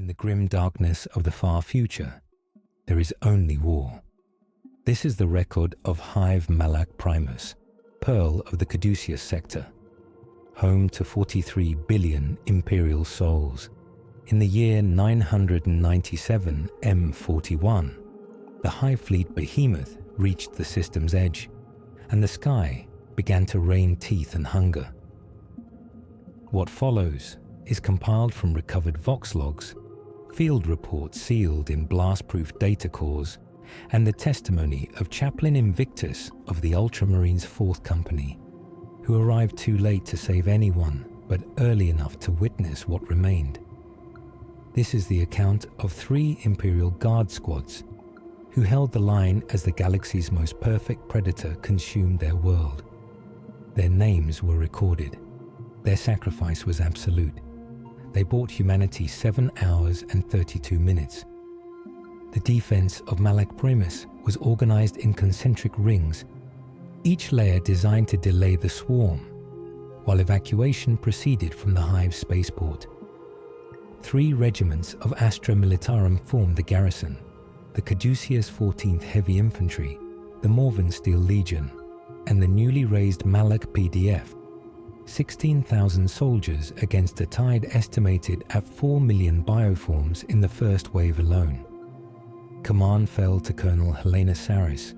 In the grim darkness of the far future, there is only war. This is the record of Hive Malak Primus, Pearl of the Caduceus sector, home to 43 billion Imperial souls. In the year 997 M41, the Hive fleet behemoth reached the system's edge, and the sky began to rain teeth and hunger. What follows is compiled from recovered Vox logs, field reports sealed in blast-proof data cores, and the testimony of Chaplain Invictus of the Ultramarines 4th Company, who arrived too late to save anyone but early enough to witness what remained. This is the account of 3 Imperial Guard squads who held the line as the galaxy's most perfect predator consumed their world. Their names were recorded. Their sacrifice was absolute. They bought humanity 7 hours and 32 minutes. The defense of Malak Primus was organized in concentric rings, each layer designed to delay the swarm, while evacuation proceeded from the Hive spaceport. 3 regiments of Astra Militarum formed the garrison: the Caduceus 14th Heavy Infantry, the Morvensteel Legion, and the newly raised Malak PDF. 16,000 soldiers against a tide estimated at 4 million bioforms in the first wave alone. Command fell to Colonel Helena Saris,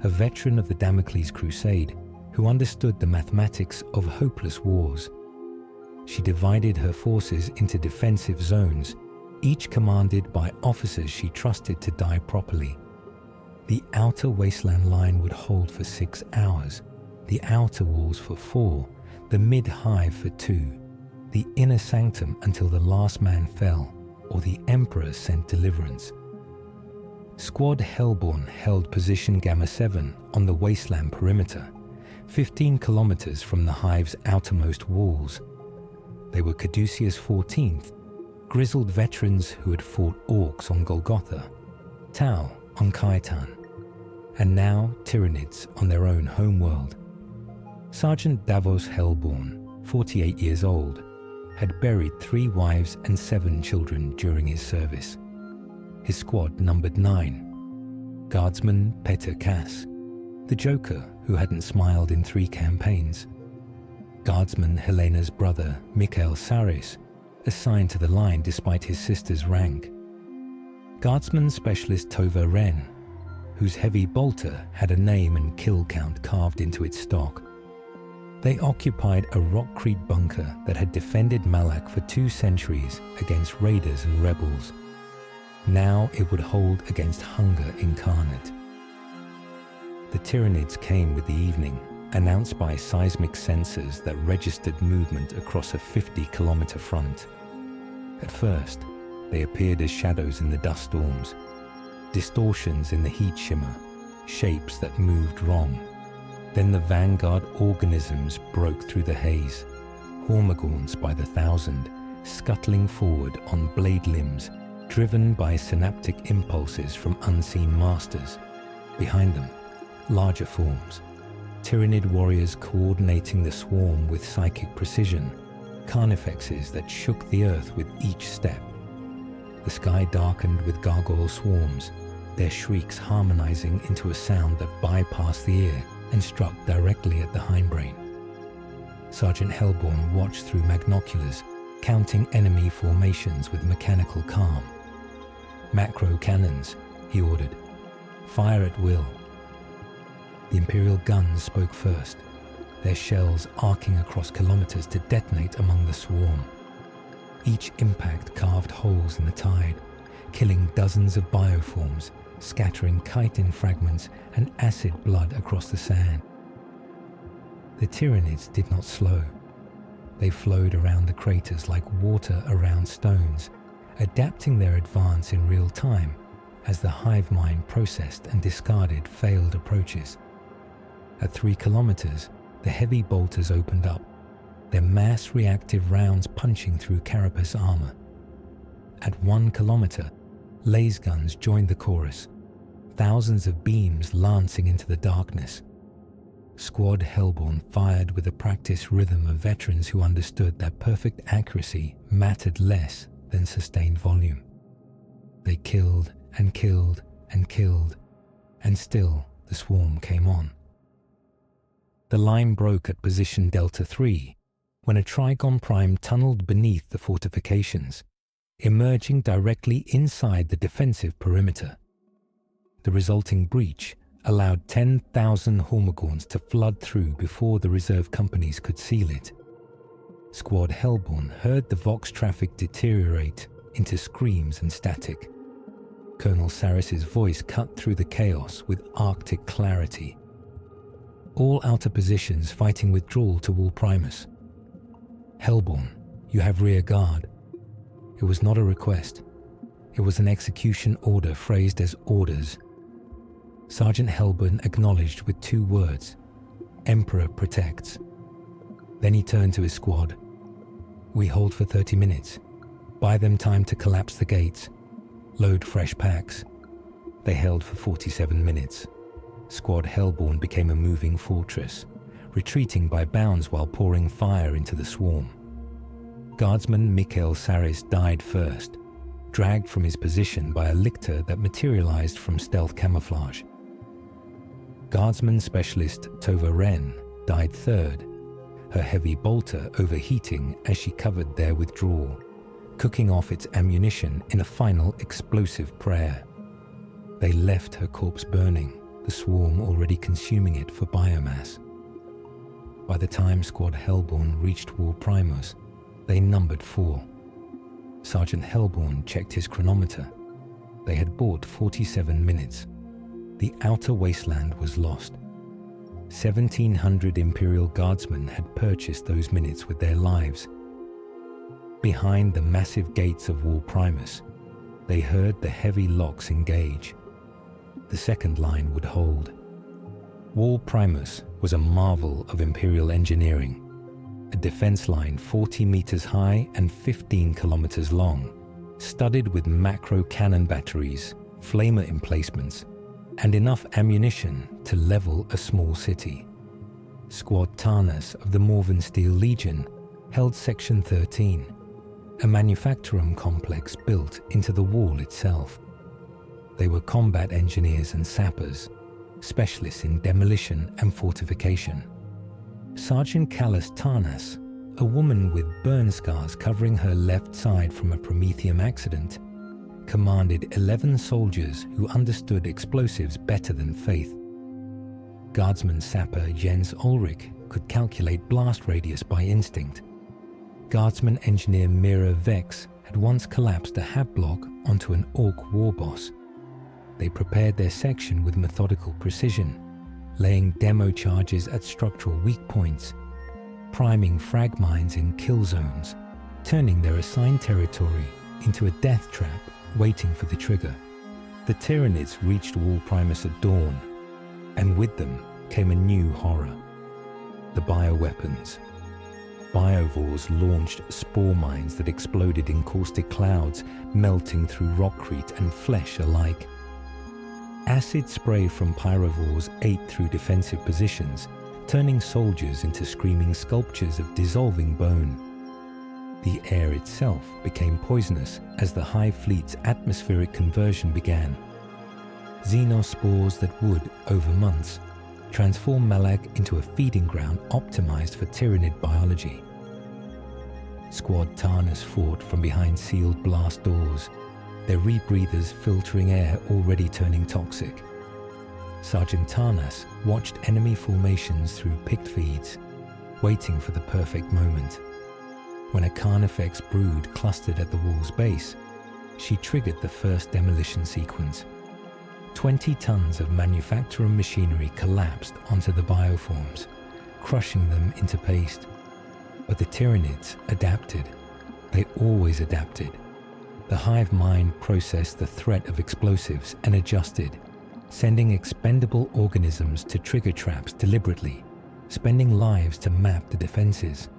a veteran of the Damocles Crusade who understood the mathematics of hopeless wars. She divided her forces into defensive zones, each commanded by officers she trusted to die properly. The outer wasteland line would hold for 6 hours, the outer walls for 4, the mid-hive for 2, the inner sanctum until the last man fell, or the Emperor sent deliverance. Squad Hellborn held position Gamma 7 on the wasteland perimeter, 15 kilometers from the Hive's outermost walls. They were Caduceus 14th, grizzled veterans who had fought orcs on Golgotha, Tau on Kaitan, and now Tyranids on their own homeworld. Sergeant Davos Hellborn, 48 years old, had buried 3 wives and 7 children during his service. His squad numbered 9. Guardsman Peter Cass, the Joker who hadn't smiled in 3 campaigns. Guardsman Helena's brother Mikhail Saris, assigned to the line despite his sister's rank. Guardsman Specialist Tova Wren, whose heavy bolter had a name and kill count carved into its stock. They occupied a rockcrete bunker that had defended Malak for 2 centuries against raiders and rebels. Now it would hold against hunger incarnate. The Tyranids came with the evening, announced by seismic sensors that registered movement across a 50-kilometer front. At first, they appeared as shadows in the dust storms, distortions in the heat shimmer, shapes that moved wrong. Then the vanguard organisms broke through the haze, hormigorns by the thousand, scuttling forward on blade limbs, driven by synaptic impulses from unseen masters. Behind them, larger forms, Tyranid warriors coordinating the swarm with psychic precision, carnifexes that shook the earth with each step. The sky darkened with gargoyle swarms, their shrieks harmonizing into a sound that bypassed the ear and struck directly at the hindbrain. Sergeant Hellborn watched through magnoculars, counting enemy formations with mechanical calm. Macro cannons, he ordered. Fire at will. The Imperial guns spoke first, their shells arcing across kilometers to detonate among the swarm. Each impact carved holes in the tide, killing dozens of bioforms, scattering chitin fragments and acid blood across the sand. The Tyranids did not slow. They flowed around the craters like water around stones, adapting their advance in real time as the hive mind processed and discarded failed approaches. At 3 kilometers, the heavy bolters opened up, their mass reactive rounds punching through carapace armor. At 1 kilometer, laser guns joined the chorus, thousands of beams lancing into the darkness. Squad Hellborn fired with the practiced rhythm of veterans who understood that perfect accuracy mattered less than sustained volume. They killed and killed and killed, and still the swarm came on. The line broke at position Delta 3 when a Trigon Prime tunneled beneath the fortifications, emerging directly inside the defensive perimeter. The resulting breach allowed 10,000 Hormigorns to flood through before the reserve companies could seal it. Squad Hellborn heard the Vox traffic deteriorate into screams and static. Colonel Saris's voice cut through the chaos with Arctic clarity. All outer positions fighting withdrawal to Wall Primus. Hellborn, you have rear guard. It was not a request. It was an execution order phrased as orders. Sergeant Hellborn acknowledged with 2 words: Emperor protects. Then he turned to his squad. We hold for 30 minutes. Buy them time to collapse the gates. Load fresh packs. They held for 47 minutes. Squad Hellborn became a moving fortress, retreating by bounds while pouring fire into the swarm. Guardsman Mikhail Saris died first, dragged from his position by a lictor that materialized from stealth camouflage. Guardsman Specialist Tova Wren died third, her heavy bolter overheating as she covered their withdrawal, cooking off its ammunition in a final explosive prayer. They left her corpse burning, the swarm already consuming it for biomass. By the time Squad Hellborn reached Wall Primus, they numbered 4. Sergeant Hellborn checked his chronometer. They had bought 47 minutes. The outer wasteland was lost. 1,700 Imperial Guardsmen had purchased those minutes with their lives. Behind the massive gates of Wall Primus, they heard the heavy locks engage. The second line would hold. Wall Primus was a marvel of Imperial engineering, a defense line 40 meters high and 15 kilometers long, studded with macro cannon batteries, flamer emplacements, and enough ammunition to level a small city. Squad Tarnas of the Morvensteel Legion held Section 13, a manufactorum complex built into the wall itself. They were combat engineers and sappers, specialists in demolition and fortification. Sergeant Callis Tarnas, a woman with burn scars covering her left side from a promethium accident, commanded 11 soldiers who understood explosives better than Faith. Guardsman sapper Jens Ulrich could calculate blast radius by instinct. Guardsman engineer Mira Vex had once collapsed a hab block onto an Orc war boss. They prepared their section with methodical precision, laying demo charges at structural weak points, priming frag mines in kill zones, turning their assigned territory into a death trap waiting for the trigger. The Tyranids reached Wall Primus at dawn, and with them came a new horror: the bioweapons. Biovores launched spore mines that exploded in caustic clouds, melting through rockcrete and flesh alike. Acid spray from pyrovores ate through defensive positions, turning soldiers into screaming sculptures of dissolving bone. The air itself became poisonous as the Hive fleet's atmospheric conversion began. Xenospores that would, over months, transform Malak into a feeding ground optimized for Tyranid biology. Squad Tarnas fought from behind sealed blast doors, their rebreathers filtering air already turning toxic. Sergeant Tarnas watched enemy formations through picked feeds, waiting for the perfect moment. When a Carnifex brood clustered at the wall's base, she triggered the first demolition sequence. 20 tons of manufacturing machinery collapsed onto the bioforms, crushing them into paste. But the Tyranids adapted. They always adapted. The Hive mind processed the threat of explosives and adjusted, sending expendable organisms to trigger traps deliberately, spending lives to map the defenses.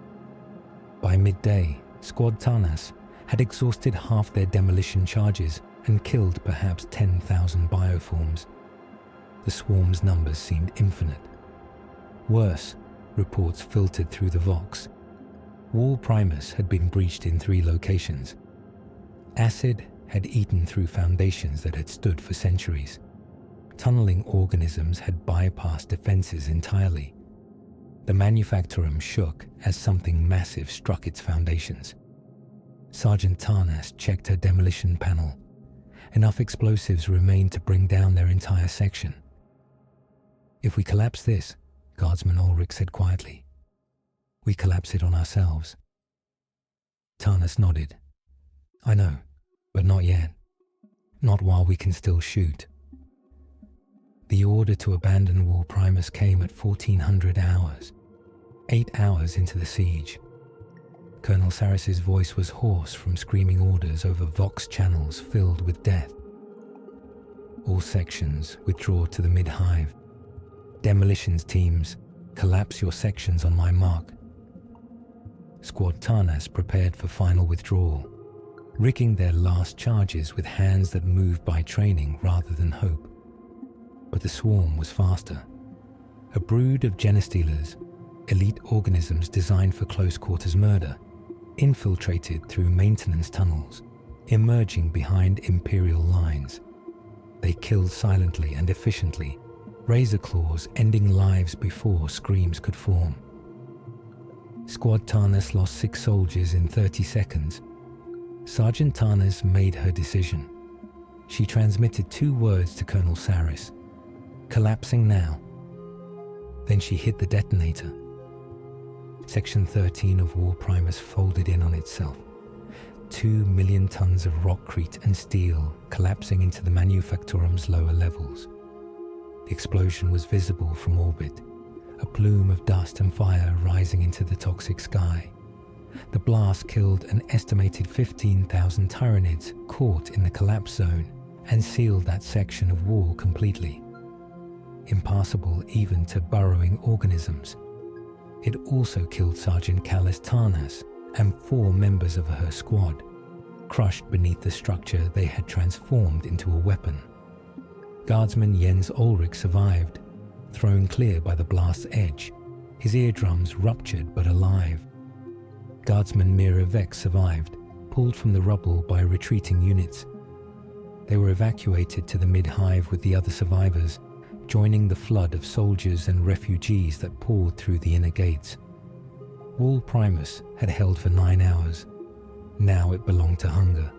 By midday, Squad Tarnas had exhausted half their demolition charges and killed perhaps 10,000 bioforms. The swarm's numbers seemed infinite. Worse, reports filtered through the Vox. Wall Primus had been breached in 3 locations. Acid had eaten through foundations that had stood for centuries. Tunneling organisms had bypassed defenses entirely. The manufactorum shook as something massive struck its foundations. Sergeant Tarnas checked her demolition panel. Enough explosives remained to bring down their entire section. "If we collapse this," Guardsman Ulrich said quietly, "we collapse it on ourselves." Tarnas nodded. "I know, but not yet. Not while we can still shoot." The order to abandon Wall Primus came at 1400 hours, 8 hours into the siege. Colonel Saris's voice was hoarse from screaming orders over Vox channels filled with death. "All sections withdraw to the mid-hive. Demolitions teams, collapse your sections on my mark." Squad Tarnas prepared for final withdrawal, rigging their last charges with hands that moved by training rather than hope. But the swarm was faster. A brood of genestealers, elite organisms designed for close-quarters murder, infiltrated through maintenance tunnels, emerging behind Imperial lines. They killed silently and efficiently, razor claws ending lives before screams could form. Squad Tarnas lost 6 soldiers in 30 seconds. Sergeant Tarnas made her decision. She transmitted 2 words to Colonel Saris: "Collapsing now." Then she hit the detonator. Section 13 of Wall Primus folded in on itself. 2 million tons of rockcrete and steel collapsing into the manufactorum's lower levels. The explosion was visible from orbit, a plume of dust and fire rising into the toxic sky. The blast killed an estimated 15,000 Tyranids caught in the collapse zone and sealed that section of wall completely, impassable even to burrowing organisms. It also killed Sergeant Callis Tarnas and 4 members of her squad, crushed beneath the structure they had transformed into a weapon. Guardsman Jens Ulrich survived, thrown clear by the blast's edge, his eardrums ruptured but alive. Guardsman Mira Vex survived, pulled from the rubble by retreating units. They were evacuated to the mid-hive with the other survivors, joining the flood of soldiers and refugees that poured through the inner gates. Wall Primus had held for 9 hours. Now it belonged to hunger.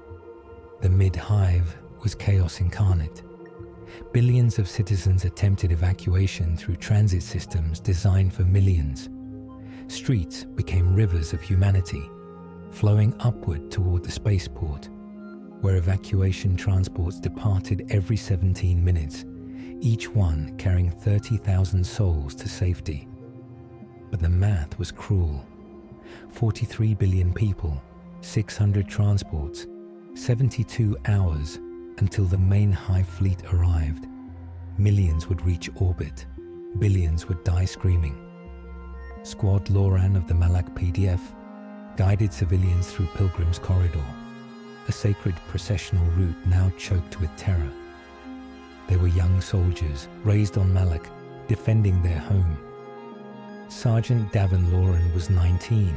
The mid-hive was chaos incarnate. Billions of citizens attempted evacuation through transit systems designed for millions. Streets became rivers of humanity, flowing upward toward the spaceport, where evacuation transports departed every 17 minutes, each one carrying 30,000 souls to safety. But the math was cruel. 43 billion people, 600 transports, 72 hours until the main Hive fleet arrived. Millions would reach orbit. Billions would die screaming. Squad Loran of the Malak PDF guided civilians through Pilgrim's Corridor, a sacred processional route now choked with terror. They were young soldiers raised on Malak, defending their home. Sergeant Davin Loran was 19,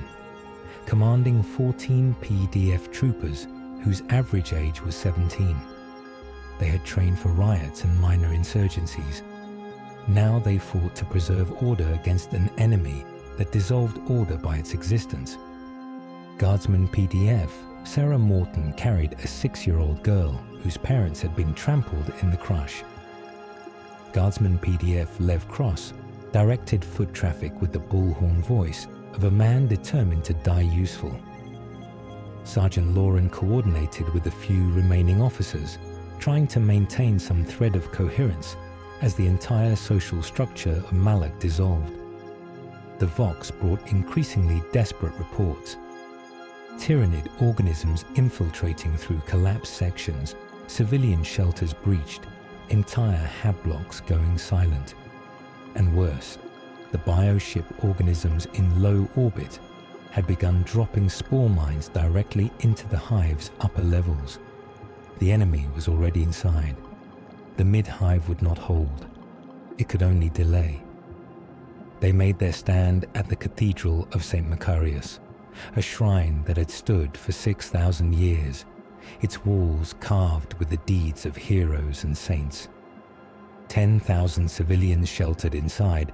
commanding 14 PDF troopers whose average age was 17. They had trained for riots and minor insurgencies. Now they fought to preserve order against an enemy that dissolved order by its existence. Guardsman PDF Sarah Morton carried a 6-year-old girl whose parents had been trampled in the crush. Guardsman PDF Lev Cross directed foot traffic with the bullhorn voice of a man determined to die useful. Sergeant Lauren coordinated with the few remaining officers, trying to maintain some thread of coherence as the entire social structure of Malak dissolved. The Vox brought increasingly desperate reports. Tyranid organisms infiltrating through collapsed sections, civilian shelters breached, entire hab blocks going silent. And worse, the bioship organisms in low orbit had begun dropping spore mines directly into the hive's upper levels. The enemy was already inside. The mid-hive would not hold. It could only delay. They made their stand at the Cathedral of St. Macarius, a shrine that had stood for 6,000 years, its walls carved with the deeds of heroes and saints. 10,000 civilians sheltered inside,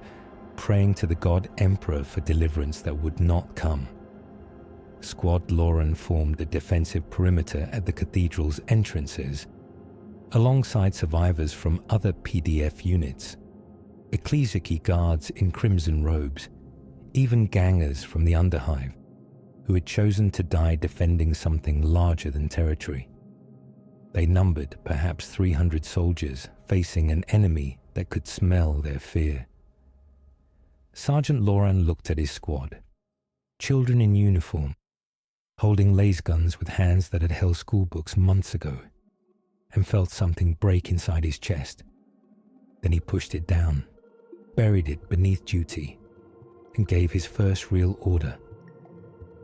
praying to the god Emperor for deliverance that would not come. Squad Lauren formed a defensive perimeter at the cathedral's entrances, alongside survivors from other PDF units, ecclesiarchy guards in crimson robes, even gangers from the Underhive, who had chosen to die defending something larger than territory. They numbered perhaps 300 soldiers facing an enemy that could smell their fear. Sergeant Loran looked at his squad. Children in uniform, holding lasguns with hands that had held schoolbooks months ago, and felt something break inside his chest. Then he pushed it down, buried it beneath duty, and gave his first real order.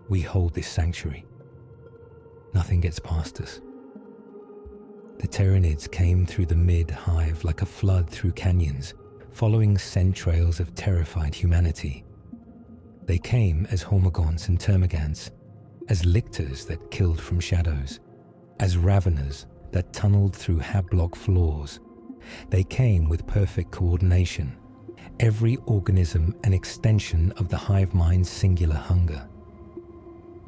We hold this sanctuary. Nothing gets past us. The Tyranids came through the mid-hive like a flood through canyons, following scent trails of terrified humanity. They came as Hormagaunts and Termagants, as lictors that killed from shadows, as raveners that tunneled through hablock floors. They came with perfect coordination, every organism an extension of the hive mind's singular hunger.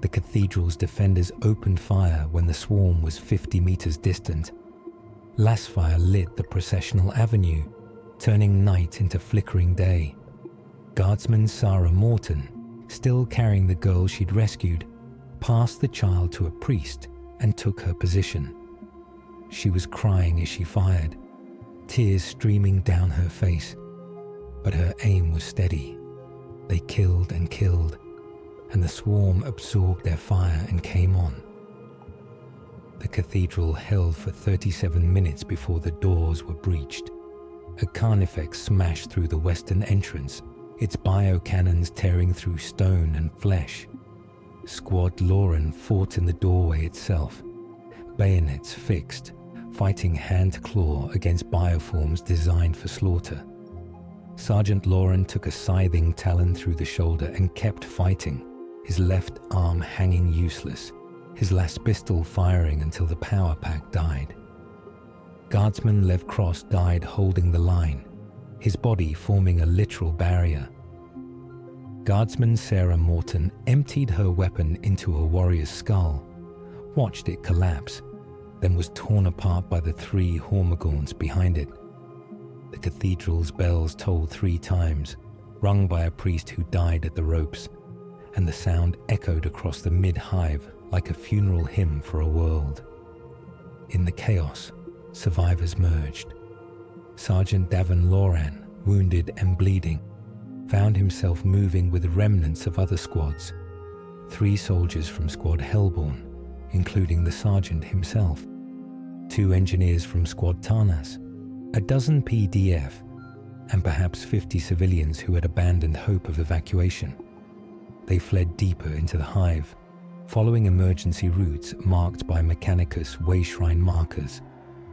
The cathedral's defenders opened fire when the swarm was 50 meters distant. Lasfire lit the processional avenue, turning night into flickering day. Guardsman Sarah Morton, still carrying the girl she'd rescued, passed the child to a priest and took her position. She was crying as she fired, tears streaming down her face, but her aim was steady. They killed and killed, and the swarm absorbed their fire and came on. The cathedral held for 37 minutes before the doors were breached. A carnifex smashed through the western entrance, its biocannons tearing through stone and flesh. Squad Lauren fought in the doorway itself, bayonets fixed, fighting hand-to-claw against bioforms designed for slaughter. Sergeant Lauren took a scything talon through the shoulder and kept fighting, his left arm hanging useless, his last pistol firing until the power pack died. Guardsman Lev Cross died holding the line, his body forming a literal barrier. Guardsman Sarah Morton emptied her weapon into a warrior's skull, watched it collapse, then was torn apart by the 3 Hormagaunts behind it. The cathedral's bells tolled 3 times, rung by a priest who died at the ropes, and the sound echoed across the mid-hive like a funeral hymn for a world. In the chaos, survivors merged. Sergeant Davin Loran, wounded and bleeding, found himself moving with remnants of other squads. 3 soldiers from Squad Hellborn, including the sergeant himself. 2 engineers from Squad Tarnas, a dozen PDF, and perhaps 50 civilians who had abandoned hope of evacuation. They fled deeper into the hive, following emergency routes marked by Mechanicus way shrine markers,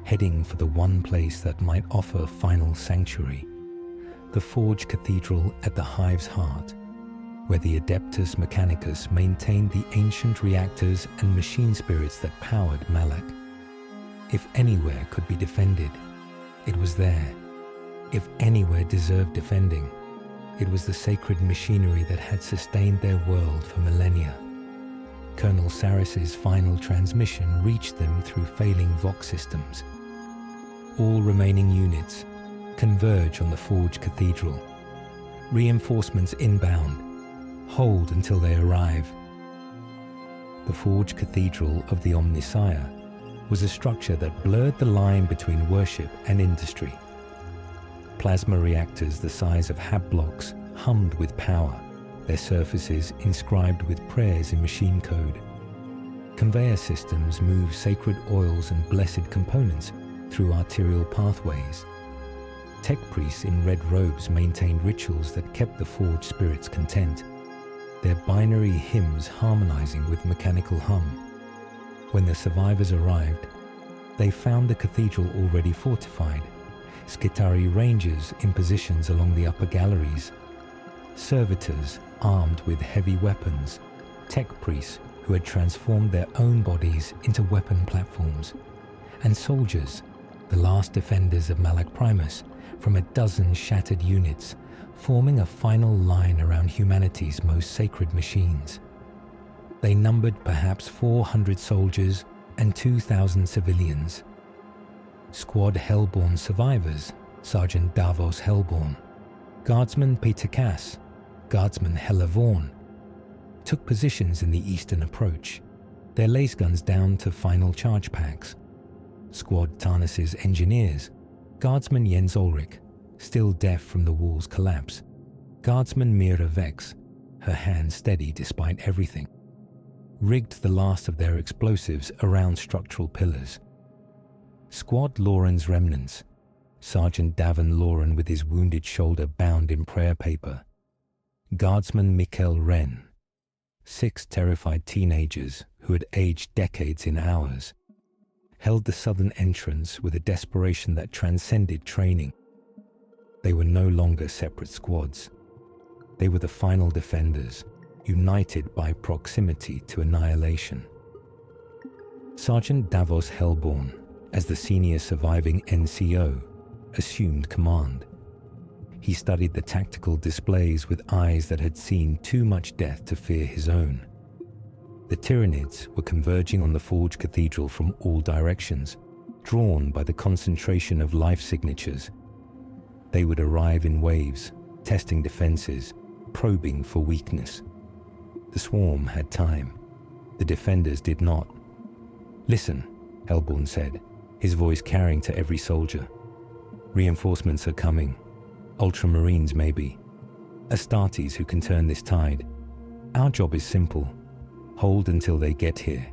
heading for the one place that might offer final sanctuary, the Forge Cathedral at the hive's heart, where the Adeptus Mechanicus maintained the ancient reactors and machine spirits that powered Malak. If anywhere could be defended, it was there. If anywhere deserved defending, it was the sacred machinery that had sustained their world for millennia. Colonel Saris's final transmission reached them through failing Vox systems. All remaining units converge on the Forge Cathedral. Reinforcements inbound. Hold until they arrive. The Forge Cathedral of the Omnissiah was a structure that blurred the line between worship and industry. Plasma reactors the size of hab blocks hummed with power, their surfaces inscribed with prayers in machine code. Conveyor systems moved sacred oils and blessed components through arterial pathways. Tech priests in red robes maintained rituals that kept the forged spirits content, their binary hymns harmonizing with mechanical hum. When the survivors arrived, they found the cathedral already fortified, Skitari rangers in positions along the upper galleries, servitors armed with heavy weapons, tech priests who had transformed their own bodies into weapon platforms, and soldiers, the last defenders of Malak Primus, from a dozen shattered units, forming a final line around humanity's most sacred machines. They numbered perhaps 400 soldiers and 2,000 civilians. Squad Hellborn survivors, Sergeant Davos Hellborn, Guardsman Peter Cass, Guardsman Hella Vaughan, took positions in the eastern approach, their lasguns down to final charge packs. Squad Tarnis's engineers, Guardsman Jens Ulrich, still deaf from the wall's collapse, Guardsman Mira Vex, her hand steady despite everything, rigged the last of their explosives around structural pillars. Squad Lauren's remnants, Sergeant Davin Lauren with his wounded shoulder bound in prayer paper, Guardsman Mikkel Wren, 6 terrified teenagers who had aged decades in hours, held the southern entrance with a desperation that transcended training. They were no longer separate squads. They were the final defenders, united by proximity to annihilation. Sergeant Davos Hellborn, as the senior surviving NCO, assumed command. He studied the tactical displays with eyes that had seen too much death to fear his own. The Tyranids were converging on the Forge Cathedral from all directions, drawn by the concentration of life signatures. They would arrive in waves, testing defenses, probing for weakness. The swarm had time. The defenders did not. "Listen," Hellborn said, his voice carrying to every soldier. "Reinforcements are coming. Ultramarines maybe. Astartes who can turn this tide. Our job is simple. Hold until they get here.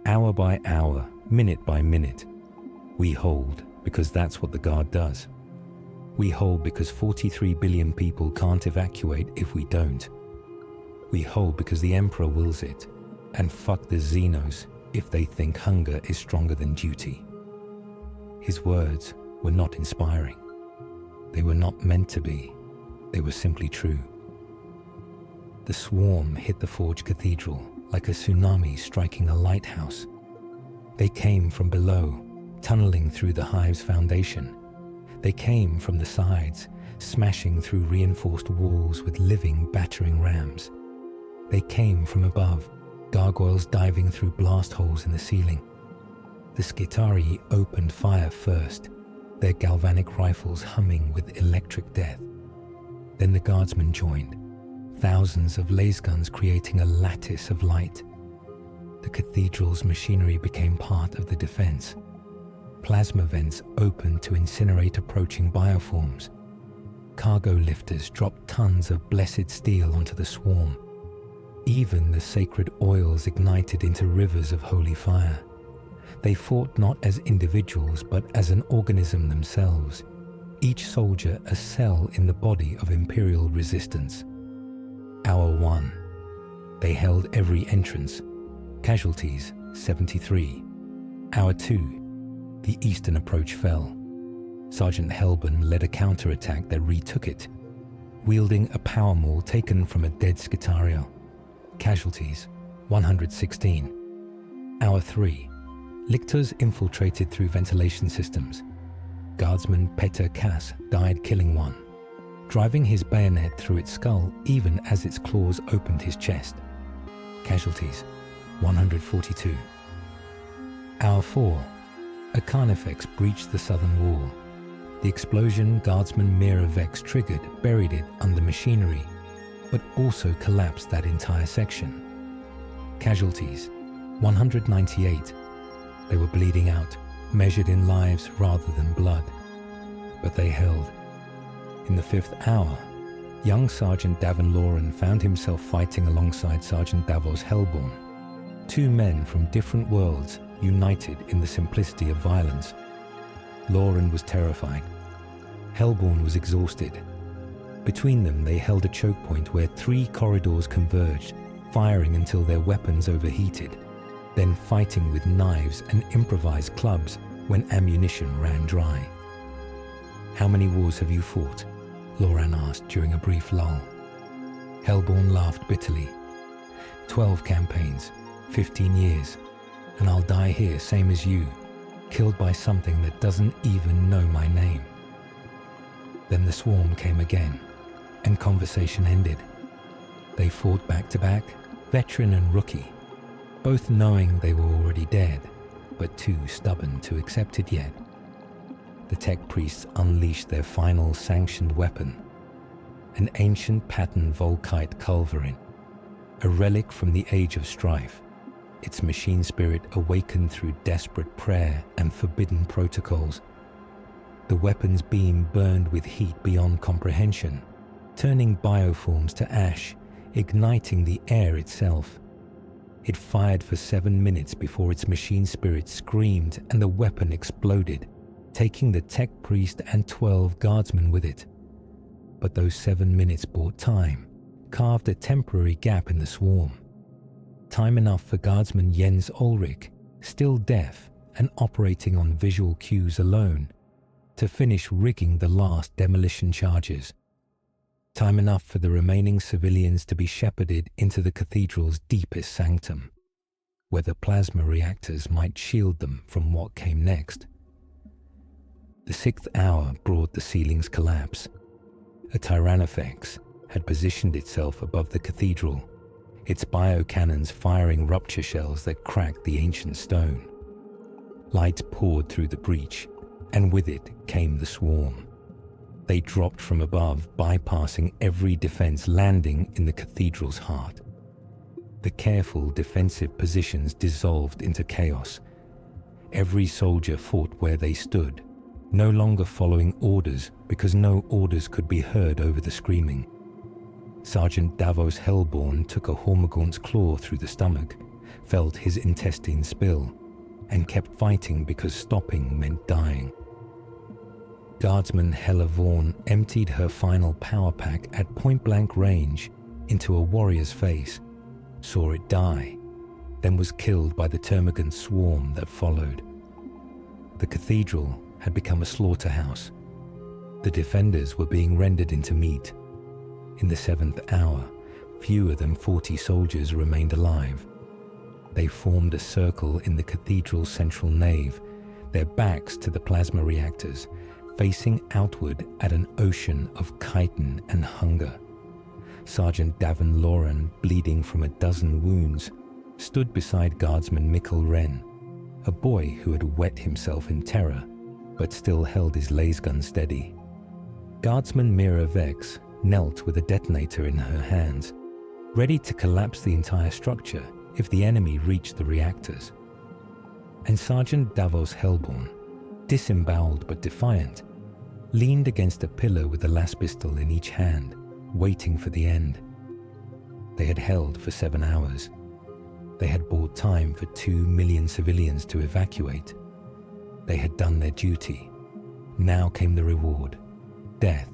Hour by hour, minute by minute. We hold because that's what the Guard does. We hold because 43 billion people can't evacuate if we don't. We hold because the Emperor wills it. And fuck the Xenos if they think hunger is stronger than duty." His words were not inspiring. They were not meant to be. They were simply true. The swarm hit the Forge Cathedral like a tsunami striking a lighthouse. They came from below, tunneling through the Hive's foundation. They came from the sides, smashing through reinforced walls with living, battering rams. They came from above, gargoyles diving through blast holes in the ceiling. The Skitarii opened fire first, their galvanic rifles humming with electric death. Then the Guardsmen joined, thousands of lasguns creating a lattice of light. The cathedral's machinery became part of the defense. Plasma vents opened to incinerate approaching bioforms. Cargo lifters dropped tons of blessed steel onto the swarm. Even the sacred oils ignited into rivers of holy fire. They fought not as individuals, but as an organism themselves, each soldier a cell in the body of Imperial resistance. Hour 1. They held every entrance. Casualties, 73. Hour 2. The eastern approach fell. Sergeant Hellborn led a counterattack that retook it, wielding a power maul taken from a dead Skitario. Casualties, 116. Hour 3. Lictors infiltrated through ventilation systems. Guardsman Peter Cass died killing one, driving his bayonet through its skull even as its claws opened his chest. Casualties, 142. Hour 4. A Carnifex breached the southern wall. The explosion Guardsman Mira Vex triggered buried it under machinery, but also collapsed that entire section. Casualties, 198. They were bleeding out, measured in lives rather than blood. But they held. In the 5th hour, young Sergeant Davin Lauren found himself fighting alongside Sergeant Davos Hellborn, 2 men from different worlds united in the simplicity of violence. Lauren was terrified. Hellborn was exhausted. Between them, they held a choke point where 3 corridors converged, firing until their weapons overheated, then fighting with knives and improvised clubs when ammunition ran dry. "How many wars have you fought?" Lauren asked during a brief lull. Hellborn laughed bitterly. 12 campaigns, 15 years, and I'll die here same as you, killed by something that doesn't even know my name." Then the swarm came again, and conversation ended. They fought back to back, veteran and rookie, both knowing they were already dead, but too stubborn to accept it yet. The tech priests unleashed their final sanctioned weapon, an ancient pattern Volkite culverin, a relic from the age of strife, its machine spirit awakened through desperate prayer and forbidden protocols. The weapon's beam burned with heat beyond comprehension, turning bioforms to ash, igniting the air itself. It fired for 7 minutes before its machine spirit screamed and the weapon exploded, taking the tech priest and 12 guardsmen with it. But those 7 minutes bought time, carved a temporary gap in the swarm. Time enough for guardsman Jens Ulrich, still deaf and operating on visual cues alone, to finish rigging the last demolition charges. Time enough for the remaining civilians to be shepherded into the cathedral's deepest sanctum, where the plasma reactors might shield them from what came next. The 6th hour brought the ceiling's collapse. A Tyranofex had positioned itself above the cathedral, its biocannons firing rupture shells that cracked the ancient stone. Light poured through the breach, and with it came the swarm. They dropped from above, bypassing every defense, landing in the cathedral's heart. The careful defensive positions dissolved into chaos. Every soldier fought where they stood, no longer following orders because no orders could be heard over the screaming. Sergeant Davos Hellborn took a Hormagaunts claw through the stomach, felt his intestines spill, and kept fighting because stopping meant dying. Guardsman Hella Vaughn emptied her final power pack at point-blank range into a warrior's face, saw it die, then was killed by the termagant swarm that followed. The cathedral had become a slaughterhouse. The defenders were being rendered into meat. In the 7th hour, fewer than 40 soldiers remained alive. They formed a circle in the cathedral's central nave, their backs to the plasma reactors, facing outward at an ocean of chitin and hunger. Sergeant Davin Lauren, bleeding from a dozen wounds, stood beside Guardsman Mikkel Wren, a boy who had wet himself in terror, but still held his lasgun steady. Guardsman Mira Vex knelt with a detonator in her hands, ready to collapse the entire structure if the enemy reached the reactors. And Sergeant Davos Hellborn, disemboweled but defiant, leaned against a pillar with a las pistol in each hand, waiting for the end. They had held for 7 hours. They had bought time for 2 million civilians to evacuate. They had done their duty. Now came the reward, death,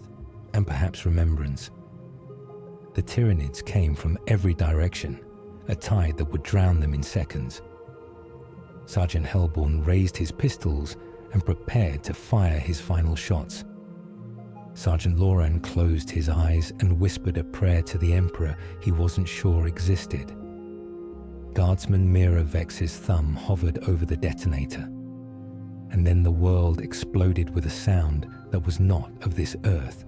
and perhaps remembrance. The Tyranids came from every direction, a tide that would drown them in seconds. Sergeant Hellborn raised his pistols and prepared to fire his final shots. Sergeant Lauren closed his eyes and whispered a prayer to the Emperor he wasn't sure existed. Guardsman Mira Vex's thumb hovered over the detonator, and then the world exploded with a sound that was not of this earth,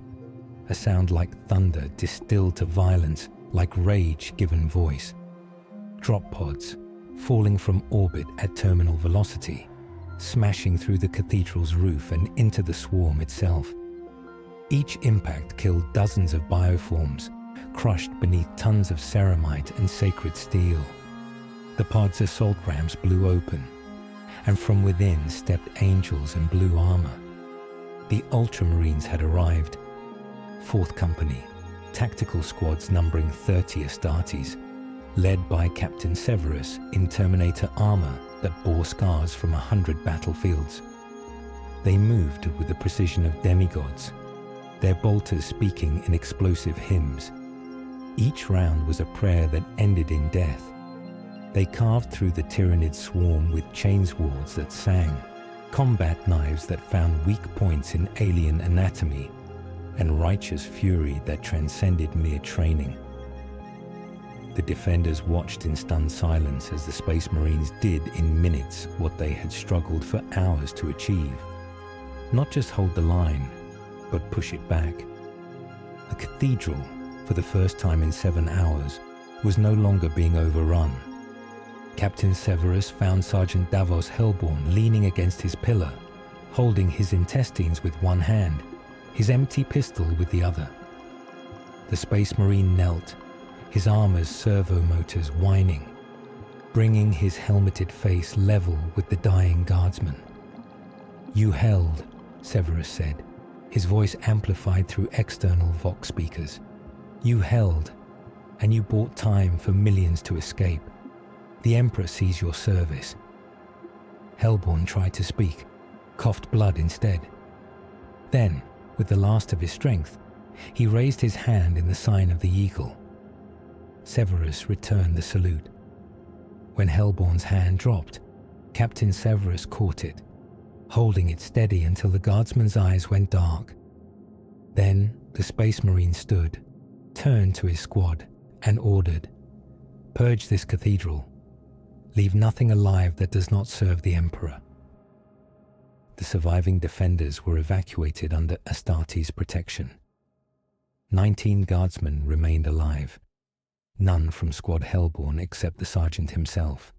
a sound like thunder distilled to violence, like rage given voice. Drop pods, falling from orbit at terminal velocity, smashing through the cathedral's roof and into the swarm itself. Each impact killed dozens of bioforms, crushed beneath tons of ceramite and sacred steel. The pod's assault ramps blew open, and from within stepped angels in blue armor. The Ultramarines had arrived. 4th Company, tactical squads numbering 30 Astartes, led by Captain Severus in Terminator armor that bore scars from 100 battlefields. They moved with the precision of demigods, their bolters speaking in explosive hymns. Each round was a prayer that ended in death. They carved through the Tyranid swarm with chain swords that sang, combat knives that found weak points in alien anatomy, and righteous fury that transcended mere training. The The defenders watched in stunned silence as the Space Marines did in minutes what they had struggled for hours to achieve. Not just hold the line, but push it back. The cathedral, for the first time in 7 hours, was no longer being overrun. Captain Severus found Sergeant Davos Hellborn leaning against his pillar, holding his intestines with one hand, his empty pistol with the other. The Space Marine knelt, his armor's servo motors whining, bringing his helmeted face level with the dying guardsman. "You held," Severus said, his voice amplified through external Vox speakers. "You held, and you bought time for millions to escape. The Emperor sees your service." Hellborn tried to speak, coughed blood instead. Then, with the last of his strength, he raised his hand in the sign of the eagle. Severus returned the salute. When Hellborn's hand dropped, Captain Severus caught it, holding it steady until the guardsman's eyes went dark. Then the Space Marine stood, turned to his squad, and ordered, "Purge this cathedral. Leave nothing alive that does not serve the Emperor." The surviving defenders were evacuated under Astartes' protection. 19 guardsmen remained alive, none from Squad Hellborn except the sergeant himself,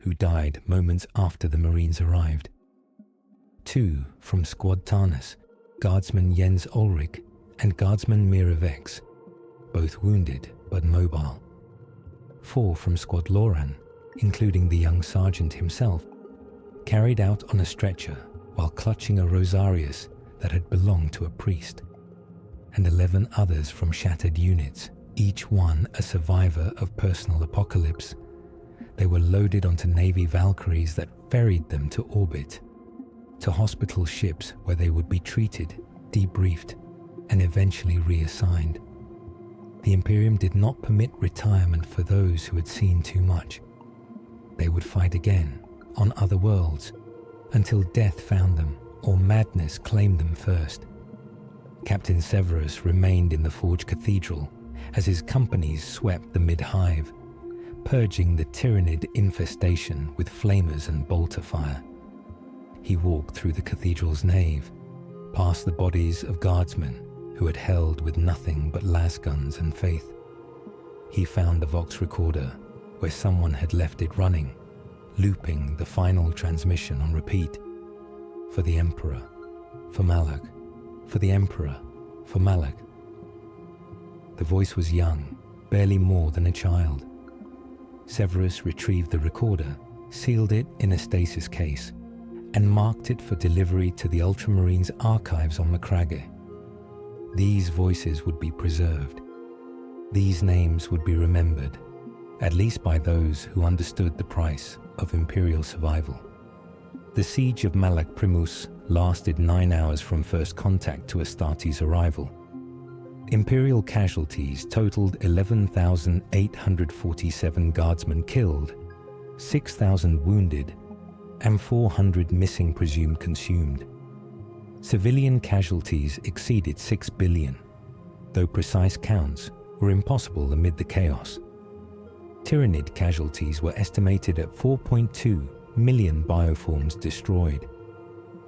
who died moments after the Marines arrived. 2 from Squad Tarnus, Guardsman Jens Ulrich and Guardsman Mira Vex, both wounded but mobile. 4 from Squad Loran, including the young sergeant himself, carried out on a stretcher while clutching a rosarius that had belonged to a priest. And 11 others from shattered units, each one a survivor of personal apocalypse. They were loaded onto Navy Valkyries that ferried them to orbit, to hospital ships where they would be treated, debriefed, and eventually reassigned. The Imperium did not permit retirement for those who had seen too much. They would fight again, on other worlds, until death found them or madness claimed them first. Captain Severus remained in the Forge Cathedral as his companies swept the mid-hive, purging the Tyranid infestation with flamers and bolter fire. He walked through the cathedral's nave, past the bodies of guardsmen who had held with nothing but lasguns and faith. He found the Vox recorder where someone had left it running, looping the final transmission on repeat. "For the Emperor, for Malak, for the Emperor, for Malak." The voice was young, barely more than a child. Severus retrieved the recorder, sealed it in a stasis case, and marked it for delivery to the Ultramarines' archives on Macragge. These voices would be preserved. These names would be remembered, at least by those who understood the price of Imperial survival. The siege of Malak Primus lasted 9 hours from first contact to Astartes' arrival. Imperial casualties totaled 11,847 guardsmen killed, 6,000 wounded, and 400 missing presumed consumed. Civilian casualties exceeded 6 billion, though precise counts were impossible amid the chaos. Tyranid casualties were estimated at 4.2 million bioforms destroyed,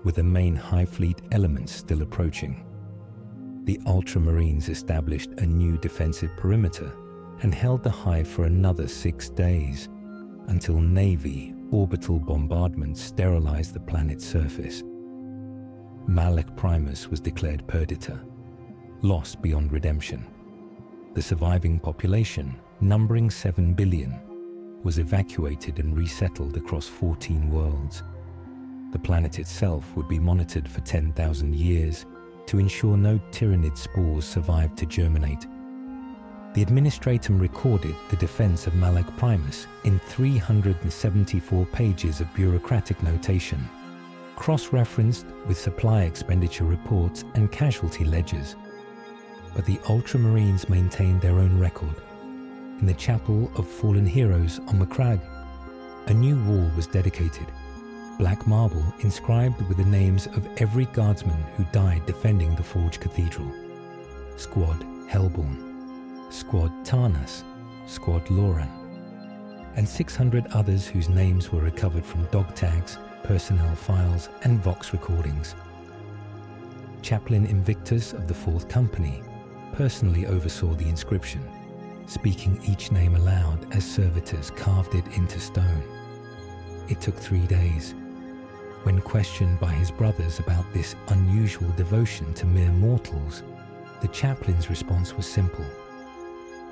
with the main Hive fleet elements still approaching. The Ultramarines established a new defensive perimeter and held the Hive for another 6 days, until Navy orbital bombardments sterilized the planet's surface. Malak Primus was declared perdita, lost beyond redemption. The surviving population, numbering 7 billion, was evacuated and resettled across 14 worlds. The planet itself would be monitored for 10,000 years to ensure no Tyranid spores survived to germinate. The Administratum recorded the defense of Malak Primus in 374 pages of bureaucratic notation, cross-referenced with supply expenditure reports and casualty ledgers. But the Ultramarines maintained their own record. In the Chapel of Fallen Heroes on Macragge, a new wall was dedicated, black marble inscribed with the names of every guardsman who died defending the Forge Cathedral. Squad Hellborn, Squad Tarnus, Squad Loran, and 600 others whose names were recovered from dog tags, personnel files, and Vox recordings. Chaplain Invictus of the 4th Company personally oversaw the inscription, speaking each name aloud as servitors carved it into stone. It took 3 days. When questioned by his brothers about this unusual devotion to mere mortals, the chaplain's response was simple.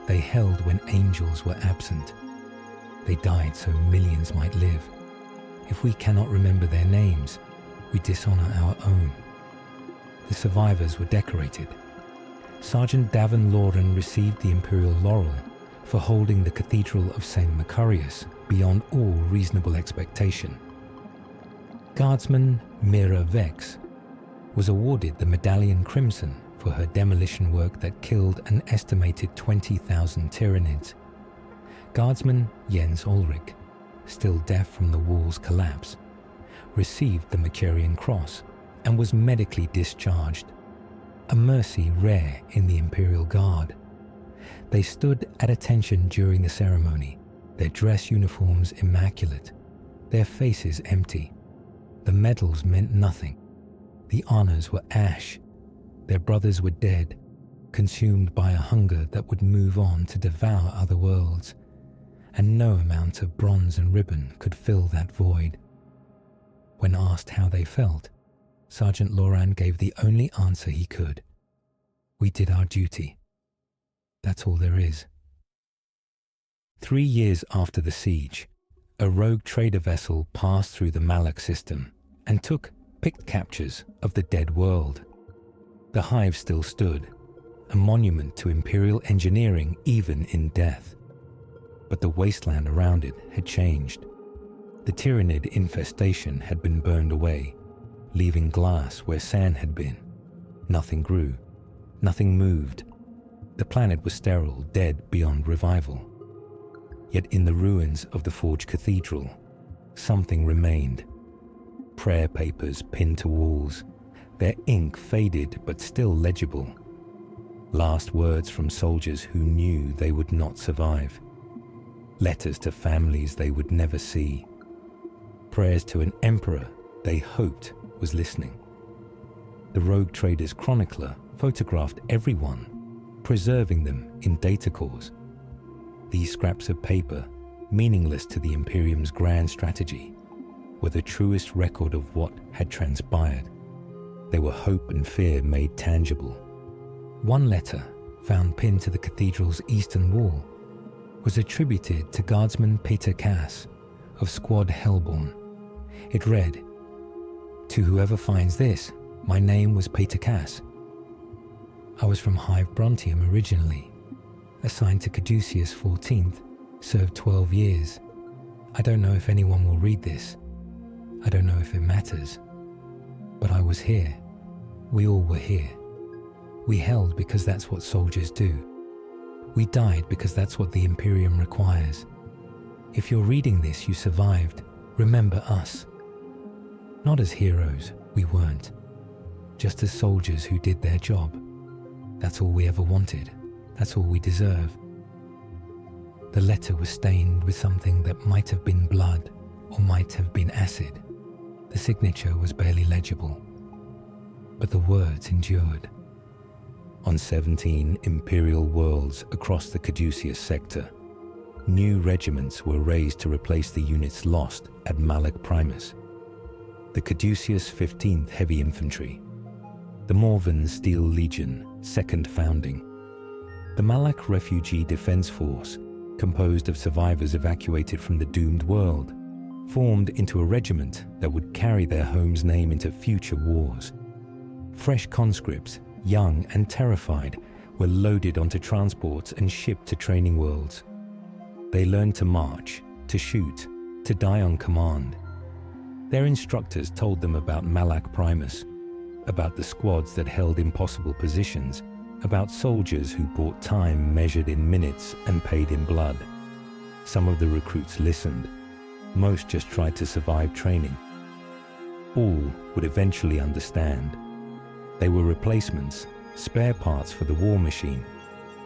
They held when angels were absent. They died so millions might live. If we cannot remember their names, we dishonor our own. The survivors were decorated. Sergeant Davin Loran received the Imperial Laurel for holding the Cathedral of St. Macarius beyond all reasonable expectation. Guardsman Mira Vex was awarded the Medallion Crimson for her demolition work that killed an estimated 20,000 Tyranids. Guardsman Jens Ulrich, still deaf from the wall's collapse, received the Macarian Cross and was medically discharged, a mercy rare in the Imperial Guard. They stood at attention during the ceremony, their dress uniforms immaculate, their faces empty. The medals meant nothing. The honors were ash. Their brothers were dead, consumed by a hunger that would move on to devour other worlds, and no amount of bronze and ribbon could fill that void. When asked how they felt, Sergeant Loran gave the only answer he could. We did our duty. That's all there is. 3 years after the siege, a rogue trader vessel passed through the Malak system and took picked captures of the dead world. The Hive still stood, a monument to Imperial engineering even in death. But the wasteland around it had changed. The Tyranid infestation had been burned away, leaving glass where sand had been. Nothing grew. Nothing moved. The planet was sterile, dead beyond revival. Yet in the ruins of the Forge Cathedral, something remained. Prayer papers pinned to walls, their ink faded but still legible. Last words from soldiers who knew they would not survive. Letters to families they would never see. Prayers to an emperor they hoped was listening. The rogue trader's chronicler photographed everyone, preserving them in data cores. These scraps of paper, meaningless to the Imperium's grand strategy, were the truest record of what had transpired. They were hope and fear made tangible. One letter, found pinned to the cathedral's eastern wall, was attributed to Guardsman Peter Cass of Squad Hellborn. It read, "To whoever finds this, my name was Peter Cass. I was from Hive Brontium originally, assigned to Caduceus 14th, served 12 years. I don't know if anyone will read this. I don't know if it matters. But I was here. We all were here. We held because that's what soldiers do. We died because that's what the Imperium requires. If you're reading this, you survived. Remember us. Not as heroes, we weren't. Just as soldiers who did their job. That's all we ever wanted. That's all we deserve." The letter was stained with something that might have been blood or might have been acid. The signature was barely legible, but the words endured. On 17 Imperial worlds across the Caduceus sector, new regiments were raised to replace the units lost at Malak Primus. The Caduceus 15th Heavy Infantry, the Morven Steel Legion, 2nd Founding, the Malak Refugee Defense Force, composed of survivors evacuated from the doomed world, formed into a regiment that would carry their home's name into future wars. Fresh conscripts, young and terrified, were loaded onto transports and shipped to training worlds. They learned to march, to shoot, to die on command. Their instructors told them about Malak Primus, about the squads that held impossible positions, about soldiers who bought time measured in minutes and paid in blood. Some of the recruits listened. Most just tried to survive training. All would eventually understand. They were replacements, spare parts for the war machine.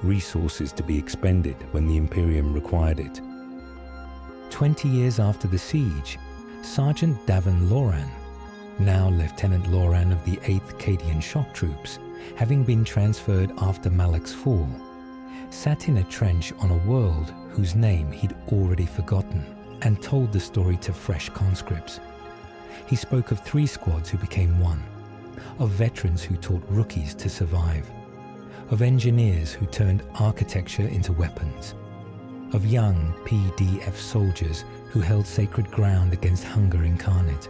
resources to be expended when the Imperium required it. 20 years after the siege, Sergeant Davin Loran, now Lieutenant Loran of the 8th Cadian Shock Troops, having been transferred after Malak's fall, sat in a trench on a world whose name he'd already forgotten and told the story to fresh conscripts. He spoke of 3 squads who became one, of veterans who taught rookies to survive, of engineers who turned architecture into weapons, of young PDF soldiers who held sacred ground against hunger incarnate.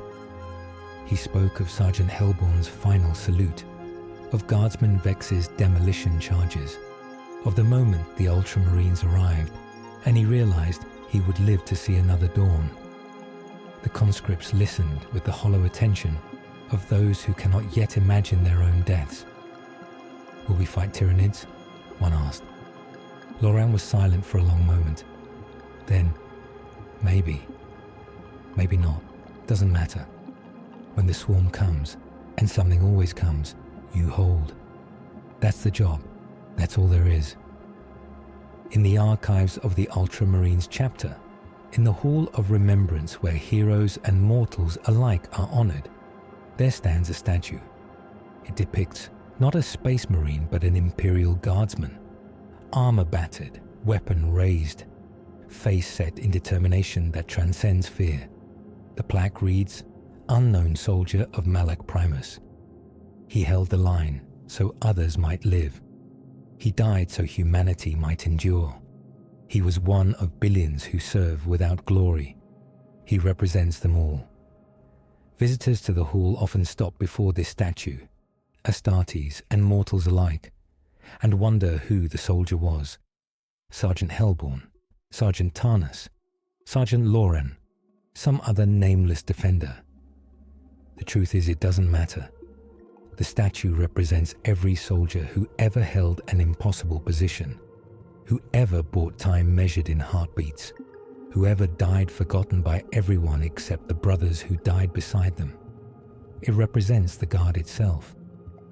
He spoke of Sergeant Hellborn's final salute, of Guardsman Vex's demolition charges, of the moment the Ultramarines arrived, and he realized he would live to see another dawn. The conscripts listened with the hollow attention of those who cannot yet imagine their own deaths. "Will we fight Tyranids?" one asked. Loran was silent for a long moment. Then, maybe not, doesn't matter. When the swarm comes, and something always comes, you hold. That's the job, that's all there is. In the archives of the Ultramarines chapter, in the Hall of Remembrance where heroes and mortals alike are honored, there stands a statue. It depicts not a space marine but an Imperial Guardsman, armor battered, weapon raised, face set in determination that transcends fear. The plaque reads, "Unknown soldier of Malak Primus." He held the line so others might live. He died so humanity might endure. He was one of billions who serve without glory. He represents them all. Visitors to the hall often stop before this statue, Astartes and mortals alike, and wonder who the soldier was. Sergeant Hellborn, Sergeant Tarnus, Sergeant Loran, some other nameless defender. The truth is, it doesn't matter. The statue represents every soldier who ever held an impossible position, who ever bought time measured in heartbeats, who ever died forgotten by everyone except the brothers who died beside them. It represents the Guard itself,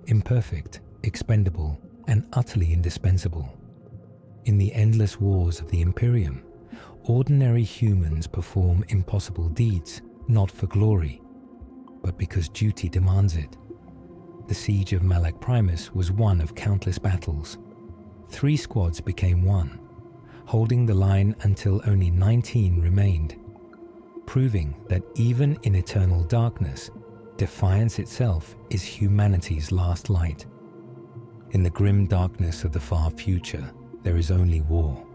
imperfect, expendable, and utterly indispensable. In the endless wars of the Imperium, ordinary humans perform impossible deeds, not for glory, but because duty demands it. The siege of Malak Primus was one of countless battles. 3 squads became one, holding the line until only 19 remained, proving that even in eternal darkness, defiance itself is humanity's last light. In the grim darkness of the far future, there is only war.